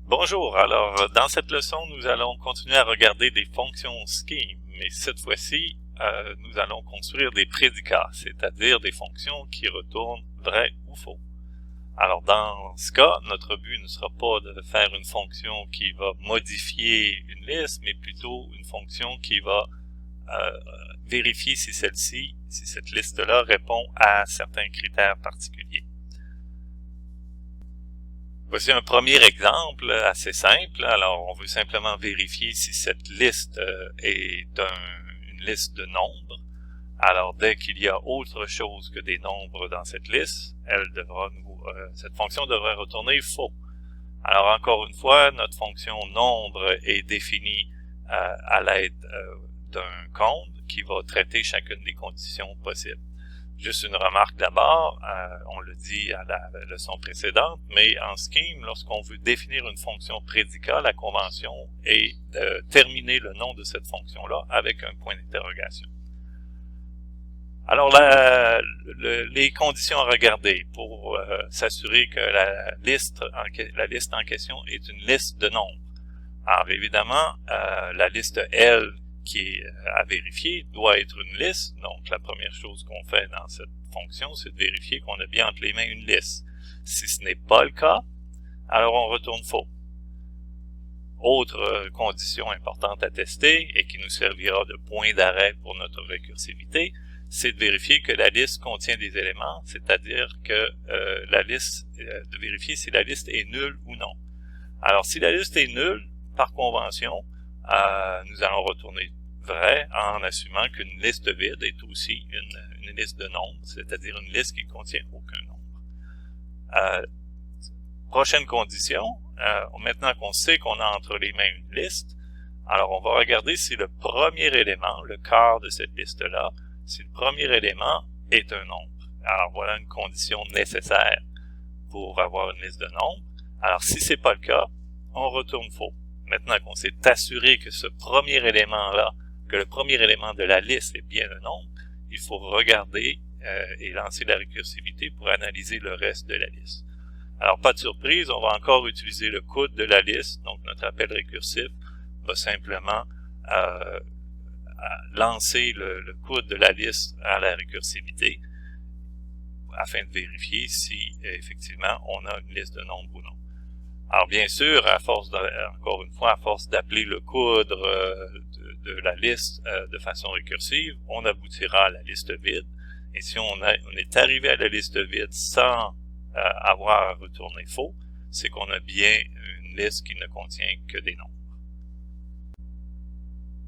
Bonjour, alors dans cette leçon, nous allons continuer à regarder des fonctions scheme, mais cette fois-ci, nous allons construire des prédicats, c'est-à-dire des fonctions qui retournent vrai ou faux. Alors dans ce cas, notre but ne sera pas de faire une fonction qui va modifier une liste, mais plutôt une fonction qui va vérifier si cette liste-là répond à certains critères particuliers. Voici un premier exemple assez simple. Alors, on veut simplement vérifier si cette liste est une liste de nombres. Alors, dès qu'il y a autre chose que des nombres dans cette liste, cette fonction devrait retourner faux. Alors, encore une fois, notre fonction nombre est définie à l'aide d'un compte qui va traiter chacune des conditions possibles. Juste une remarque d'abord, on le dit à la leçon précédente, mais en scheme, lorsqu'on veut définir une fonction prédicat, la convention est de terminer le nom de cette fonction-là avec un point d'interrogation. Alors, les conditions à regarder pour s'assurer que la liste en question est une liste de nombres. Alors, évidemment, la liste L qui est à vérifier doit être une liste. Donc, la première chose qu'on fait dans cette fonction, c'est de vérifier qu'on a bien entre les mains une liste. Si ce n'est pas le cas, alors on retourne faux. Autre condition importante à tester et qui nous servira de point d'arrêt pour notre récursivité, c'est de vérifier que la liste contient des éléments, c'est-à-dire que de vérifier si la liste est nulle ou non. Alors, si la liste est nulle, par convention, nous allons retourner vrai en assumant qu'une liste vide est aussi une liste de nombres, c'est-à-dire une liste qui ne contient aucun nombre. Prochaine condition, maintenant qu'on sait qu'on a entre les mains une liste, alors on va regarder si le premier élément, le quart de cette liste-là, si le premier élément est un nombre. Alors voilà une condition nécessaire pour avoir une liste de nombres. Alors si c'est pas le cas, on retourne faux. Maintenant qu'on s'est assuré que ce premier élément-là, que le premier élément de la liste est bien un nombre, il faut regarder et lancer la récursivité pour analyser le reste de la liste. Alors, pas de surprise, on va encore utiliser le coude de la liste, donc notre appel récursif va simplement lancer le coude de la liste à la récursivité afin de vérifier si, effectivement, on a une liste de nombres ou non. Alors bien sûr, encore une fois, à force d'appeler le coudre de la liste de façon récursive, on aboutira à la liste vide. Et si on est arrivé à la liste vide sans avoir à retourner faux, c'est qu'on a bien une liste qui ne contient que des nombres.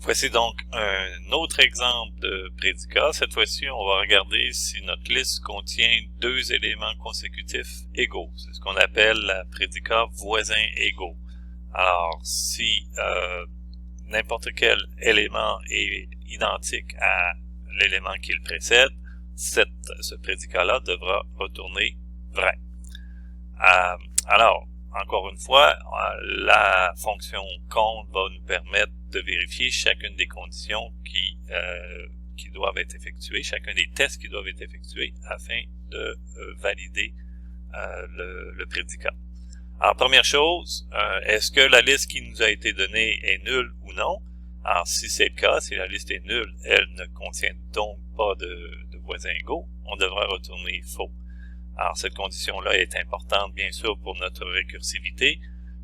Voici donc un autre exemple de prédicat. Cette fois-ci, on va regarder si notre liste contient deux éléments consécutifs égaux. C'est ce qu'on appelle la prédicat voisin égaux. Alors, si n'importe quel élément est identique à l'élément qui le précède, ce prédicat-là devra retourner vrai. Alors, encore une fois, la fonction compte va nous permettre de vérifier chacune des conditions qui doivent être effectuées, chacun des tests qui doivent être effectués afin de valider le prédicat. Alors, première chose, est-ce que la liste qui nous a été donnée est nulle ou non? Alors, si c'est le cas, si la liste est nulle, elle ne contient donc pas de voisins égaux, on devra retourner faux. Alors, cette condition-là est importante, bien sûr, pour notre récursivité,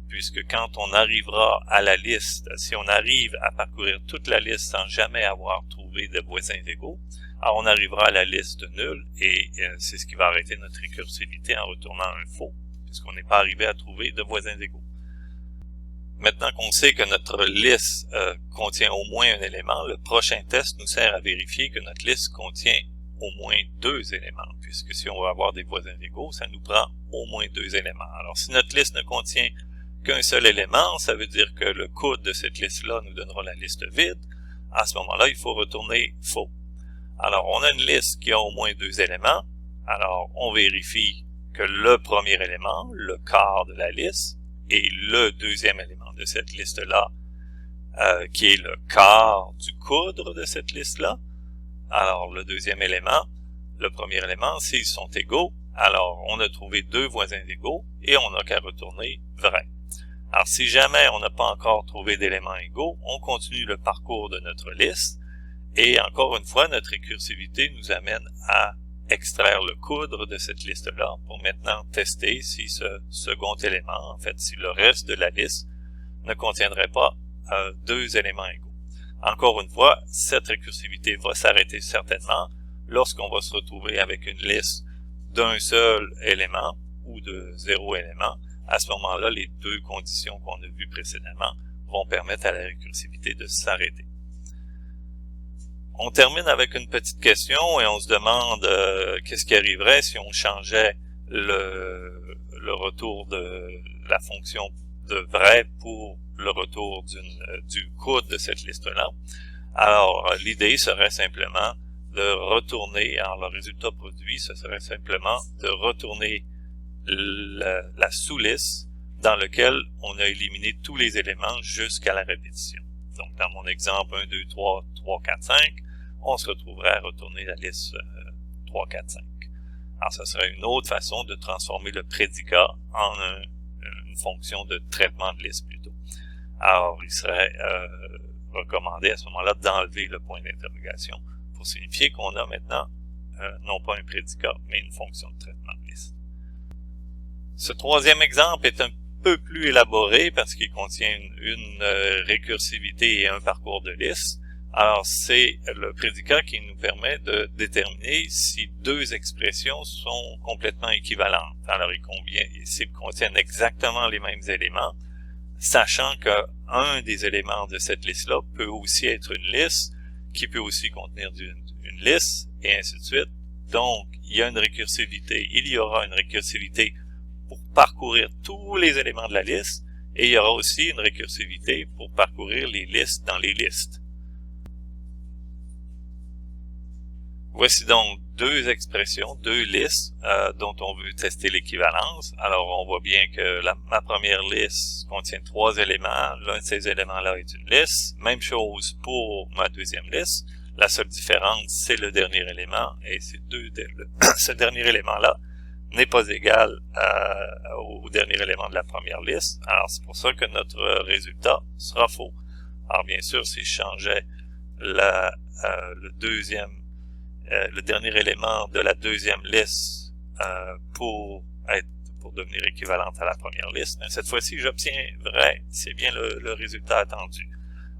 puisque quand on arrivera à la liste, si on arrive à parcourir toute la liste sans jamais avoir trouvé de voisins égaux, alors on arrivera à la liste nulle, et c'est ce qui va arrêter notre récursivité en retournant un faux, puisqu'on n'est pas arrivé à trouver de voisins égaux. Maintenant qu'on sait que notre liste contient au moins un élément, le prochain test nous sert à vérifier que notre liste contient au moins deux éléments, puisque si on veut avoir des voisins égaux, ça nous prend au moins deux éléments. Alors, si notre liste ne contient qu'un seul élément, ça veut dire que le coude de cette liste-là nous donnera la liste vide. À ce moment-là, il faut retourner faux. Alors, on a une liste qui a au moins deux éléments. Alors, on vérifie que le premier élément, le quart de la liste, et le deuxième élément de cette liste-là, qui est le quart du coudre de cette liste-là. Alors, le deuxième élément, le premier élément, s'ils sont égaux, alors on a trouvé deux voisins égaux et on n'a qu'à retourner vrai. Alors, si jamais on n'a pas encore trouvé d'éléments égaux, on continue le parcours de notre liste, et encore une fois, notre récursivité nous amène à extraire le coudre de cette liste-là pour maintenant tester si ce second élément, en fait, si le reste de la liste ne contiendrait pas deux éléments égaux. Encore une fois, cette récursivité va s'arrêter certainement lorsqu'on va se retrouver avec une liste d'un seul élément ou de 0 élément. À ce moment-là, les deux conditions qu'on a vues précédemment vont permettre à la récursivité de s'arrêter. On termine avec une petite question et on se demande qu'est-ce qui arriverait si on changeait le retour de la fonction de vrai pour le retour du coude de cette liste-là. Alors, l'idée serait simplement de retourner, alors le résultat produit, ce serait simplement de retourner la sous-liste dans laquelle on a éliminé tous les éléments jusqu'à la répétition. Donc, dans mon exemple 1, 2, 3, 3, 4, 5, on se retrouverait à retourner la liste 3, 4, 5. Alors, ce serait une autre façon de transformer le prédicat en une fonction de traitement de liste plutôt. Alors, il serait recommandé à ce moment-là d'enlever le point d'interrogation pour signifier qu'on a maintenant non pas un prédicat, mais une fonction de traitement de liste. Ce troisième exemple est un peu plus élaboré parce qu'il contient une récursivité et un parcours de liste. Alors, c'est le prédicat qui nous permet de déterminer si deux expressions sont complètement équivalentes. Alors, s'ils contiennent exactement les mêmes éléments, sachant qu'un des éléments de cette liste-là peut aussi être une liste, qui peut aussi contenir une liste, et ainsi de suite. Donc, il y a une récursivité. Il y aura une récursivité pour parcourir tous les éléments de la liste, et il y aura aussi une récursivité pour parcourir les listes dans les listes. Voici donc deux expressions, deux listes dont on veut tester l'équivalence. Alors, on voit bien que ma première liste contient 3 éléments. L'un de ces éléments-là est une liste. Même chose pour ma deuxième liste. La seule différence, c'est le dernier élément. Et ce dernier élément-là n'est pas égal au dernier élément de la première liste. Alors, c'est pour ça que notre résultat sera faux. Alors, bien sûr, si je changeais le dernier élément de la deuxième liste pour devenir équivalente à la première liste, mais cette fois-ci, j'obtiens vrai, c'est bien le résultat attendu.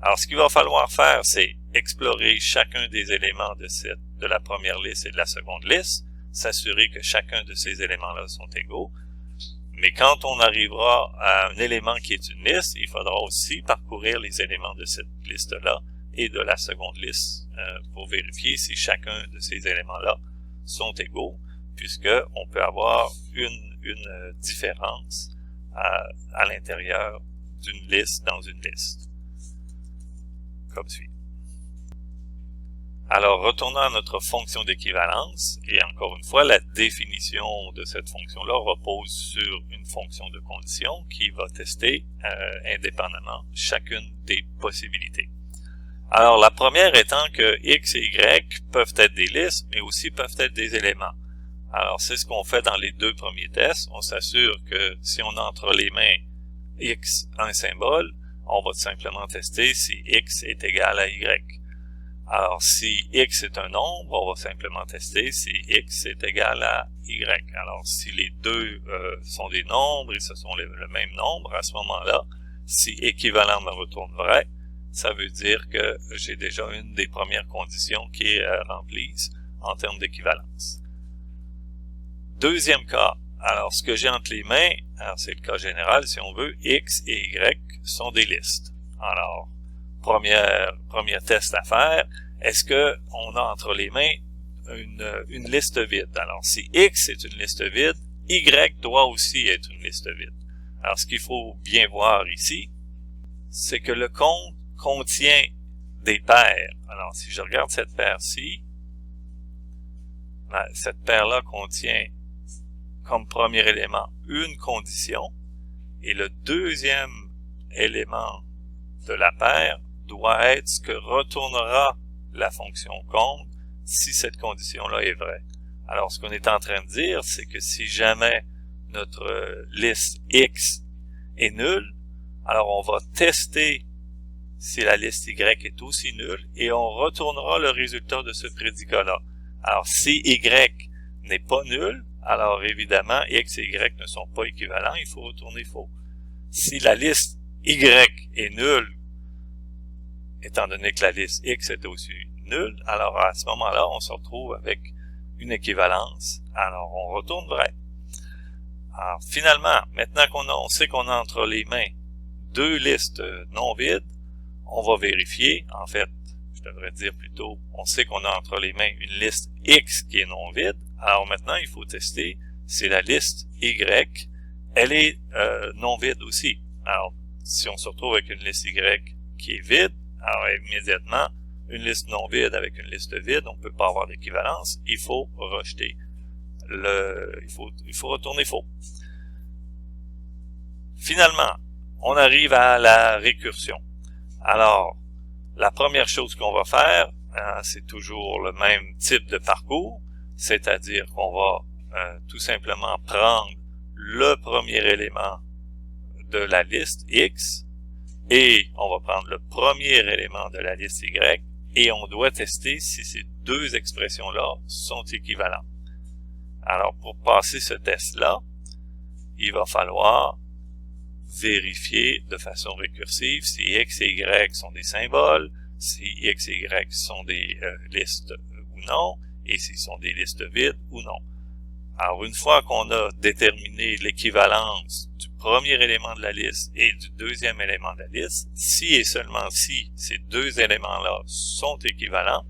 Alors, ce qu'il va falloir faire, c'est explorer chacun des éléments de la première liste et de la seconde liste, s'assurer que chacun de ces éléments-là sont égaux. Mais quand on arrivera à un élément qui est une liste, il faudra aussi parcourir les éléments de cette liste-là et de la seconde liste pour vérifier si chacun de ces éléments-là sont égaux, puisque on peut avoir une différence à l'intérieur d'une liste dans une liste. Comme suit. Alors, retournons à notre fonction d'équivalence, et encore une fois, la définition de cette fonction-là repose sur une fonction de condition qui va tester indépendamment chacune des possibilités. Alors, la première étant que X et Y peuvent être des listes, mais aussi peuvent être des éléments. Alors, c'est ce qu'on fait dans les deux premiers tests. On s'assure que si on a entre les mains X un symbole, on va tout simplement tester si X est égal à Y. Alors, si X est un nombre, on va simplement tester si X est égal à Y. Alors, si les deux sont des nombres et ce sont le même nombre, à ce moment-là, si équivalent me retourne vrai, ça veut dire que j'ai déjà une des premières conditions qui est remplie en termes d'équivalence. Deuxième cas, alors ce que j'ai entre les mains, alors c'est le cas général si on veut, X et Y sont des listes. Alors, premier test à faire, est-ce que on a entre les mains une liste vide? Alors, si X est une liste vide, Y doit aussi être une liste vide. Alors, ce qu'il faut bien voir ici, c'est que le compte contient des paires. Alors, si je regarde cette paire-ci, cette paire-là contient comme premier élément une condition, et le deuxième élément de la paire doit être ce que retournera la fonction compte si cette condition-là est vraie. Alors, ce qu'on est en train de dire, c'est que si jamais notre liste X est nulle, Alors, on va tester si la liste Y est aussi nulle et on retournera le résultat de ce prédicat-là. Alors, si Y n'est pas nul, alors évidemment, X et Y ne sont pas équivalents, il faut retourner faux. Si la liste Y est nulle, étant donné que la liste X est aussi nulle, alors à ce moment-là, on se retrouve avec une équivalence. Alors, on retourne vrai. Alors, finalement, maintenant qu'on sait qu'on a entre les mains deux listes non vides, on va vérifier, en fait, je devrais dire plutôt, on sait qu'on a entre les mains une liste X qui est non vide, alors maintenant, il faut tester si la liste Y, elle est non vide aussi. Alors, si on se retrouve avec une liste Y qui est vide, alors immédiatement, une liste non vide avec une liste vide, on ne peut pas avoir d'équivalence, il faut rejeter il faut retourner faux. Finalement, on arrive à la récursion. Alors, la première chose qu'on va faire, c'est toujours le même type de parcours, c'est-à-dire qu'on va tout simplement prendre le premier élément de la liste X et on va prendre le premier élément de la liste Y et on doit tester si ces deux expressions-là sont équivalentes. Alors, pour passer ce test-là, il va falloir vérifier de façon récursive si X et Y sont des symboles, si X et Y sont des listes ou non, et s'ils sont des listes vides ou non. Alors, une fois qu'on a déterminé l'équivalence du premier élément de la liste et du deuxième élément de la liste, si et seulement si ces deux éléments-là sont équivalents,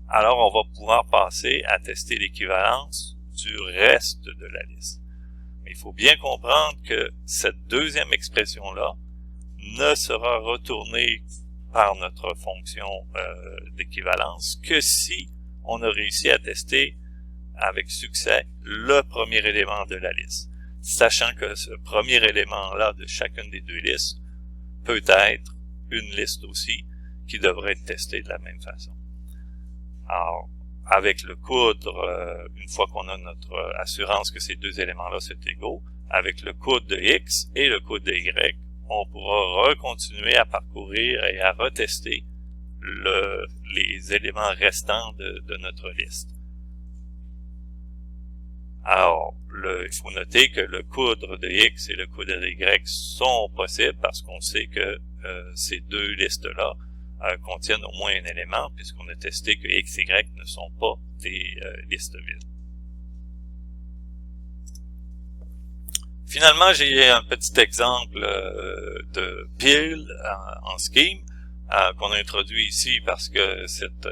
alors on va pouvoir passer à tester l'équivalence du reste de la liste. Mais il faut bien comprendre que cette deuxième expression-là ne sera retournée par notre fonction d'équivalence que si on a réussi à tester avec succès le premier élément de la liste, sachant que ce premier élément-là de chacune des deux listes peut être une liste aussi qui devrait être testée de la même façon. Alors, avec le coudre, une fois qu'on a notre assurance que ces deux éléments-là sont égaux, avec le coudre de X et le coudre de Y, on pourra recontinuer à parcourir et à retester les éléments restants de notre liste. Alors, il faut noter que le coudre de X et le coudre de Y sont possibles parce qu'on sait que ces deux listes-là contiennent au moins un élément, puisqu'on a testé que X et Y ne sont pas des listes vides. Finalement, j'ai un petit exemple de pile en scheme qu'on a introduit ici parce que cette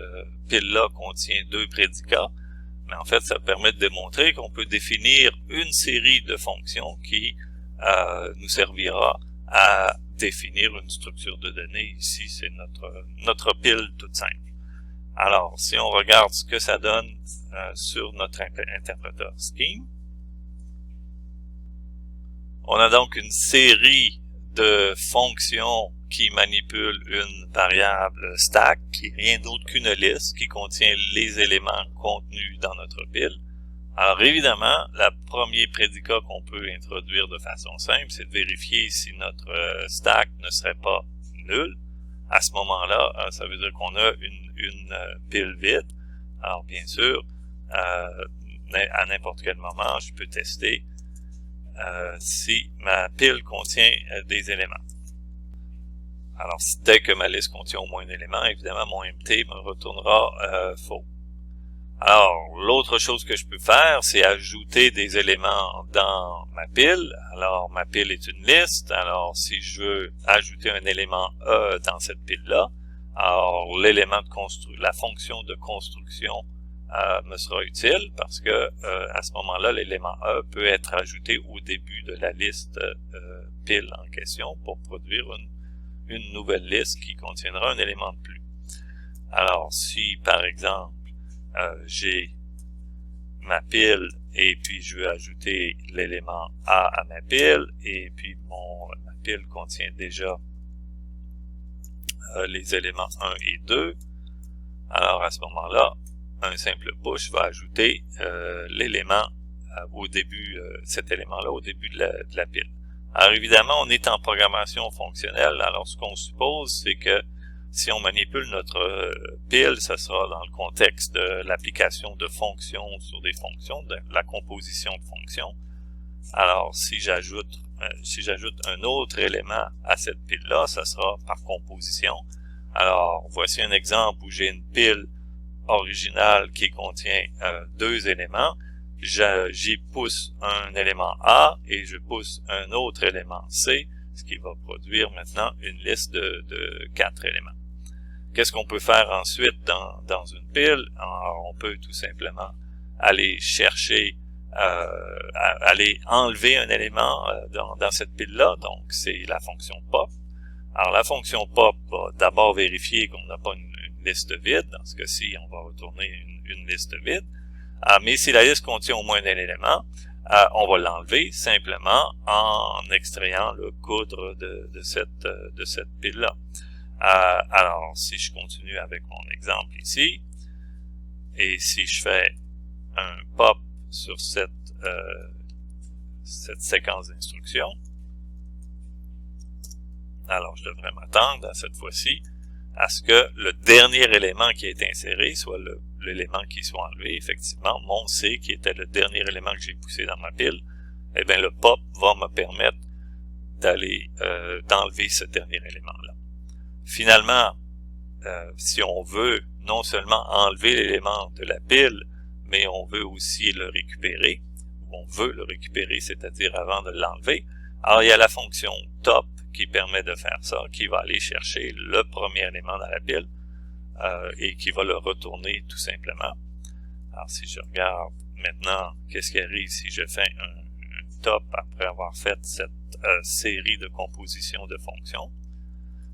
pile-là contient deux prédicats. Mais en fait, ça permet de démontrer qu'on peut définir une série de fonctions qui nous servira à définir une structure de données. Ici, c'est notre pile toute simple. Alors, si on regarde ce que ça donne sur notre interpréteur scheme, on a donc une série de fonctions qui manipulent une variable stack, qui est rien d'autre qu'une liste qui contient les éléments contenus dans notre pile. Alors évidemment, le premier prédicat qu'on peut introduire de façon simple, c'est de vérifier si notre stack ne serait pas nul. À ce moment-là, ça veut dire qu'on a une pile vide. Alors bien sûr, à n'importe quel moment, je peux tester si ma pile contient des éléments. Alors, dès que ma liste contient au moins un élément, évidemment, mon MT me retournera faux. Alors, l'autre chose que je peux faire, c'est ajouter des éléments dans ma pile. Alors, ma pile est une liste. Alors, si je veux ajouter un élément E dans cette pile-là, alors l'élément de la fonction de construction me sera utile parce que à ce moment-là, l'élément E peut être ajouté au début de la liste pile en question pour produire une nouvelle liste qui contiendra un élément de plus. Alors, si par exemple, j'ai ma pile et puis je veux ajouter l'élément A à ma pile et puis ma pile contient déjà les éléments 1 et 2, alors à ce moment-là, un simple push va ajouter l'élément au début, cet élément-là au début de la pile. Alors évidemment, on est en programmation fonctionnelle, alors ce qu'on suppose, c'est que si on manipule notre pile, ça sera dans le contexte de l'application de fonctions sur des fonctions, de la composition de fonctions. Alors si j'ajoute un autre élément à cette pile-là, ça sera par composition. Alors voici un exemple où j'ai une pile originale qui contient deux éléments. J'y pousse un élément A et je pousse un autre élément C, ce qui va produire maintenant une liste de 4 éléments. Qu'est-ce qu'on peut faire ensuite dans une pile? Alors, on peut tout simplement aller chercher, aller enlever un élément dans cette pile-là, donc c'est la fonction pop. Alors la fonction pop va d'abord vérifier qu'on n'a pas une liste vide, dans ce cas-ci on va retourner une liste vide. Mais si la liste contient au moins un élément, on va l'enlever simplement en extrayant le coudre de cette pile-là. Alors, si je continue avec mon exemple ici, et si je fais un pop sur cette séquence d'instructions, alors je devrais m'attendre à cette fois-ci à ce que le dernier élément qui a été inséré soit l'élément qui soit enlevé. Effectivement, mon C, qui était le dernier élément que j'ai poussé dans ma pile, eh bien le pop va me permettre d'enlever ce dernier élément-là. Finalement, si on veut non seulement enlever l'élément de la pile, mais on veut aussi le récupérer, ou on veut le récupérer, c'est-à-dire avant de l'enlever, alors il y a la fonction top qui permet de faire ça, qui va aller chercher le premier élément dans la pile et qui va le retourner tout simplement. Alors si je regarde maintenant, qu'est-ce qui arrive si je fais un top après avoir fait cette série de compositions de fonctions?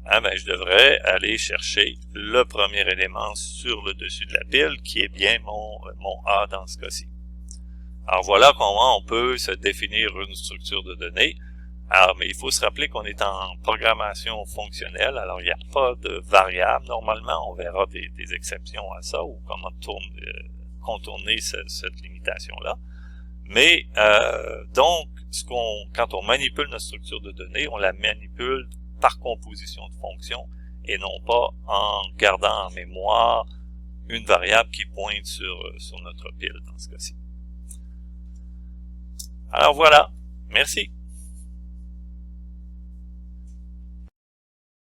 Ben, je devrais aller chercher le premier élément sur le dessus de la pile, qui est bien mon A dans ce cas-ci. Alors voilà comment on peut se définir une structure de données. Alors, mais il faut se rappeler qu'on est en programmation fonctionnelle, alors il n'y a pas de variable normalement, on verra des exceptions à ça, ou comment contourner cette limitation-là. Mais donc, quand on manipule notre structure de données, on la manipule par composition de fonctions, et non pas en gardant en mémoire une variable qui pointe sur notre pile dans ce cas-ci. Alors voilà, merci.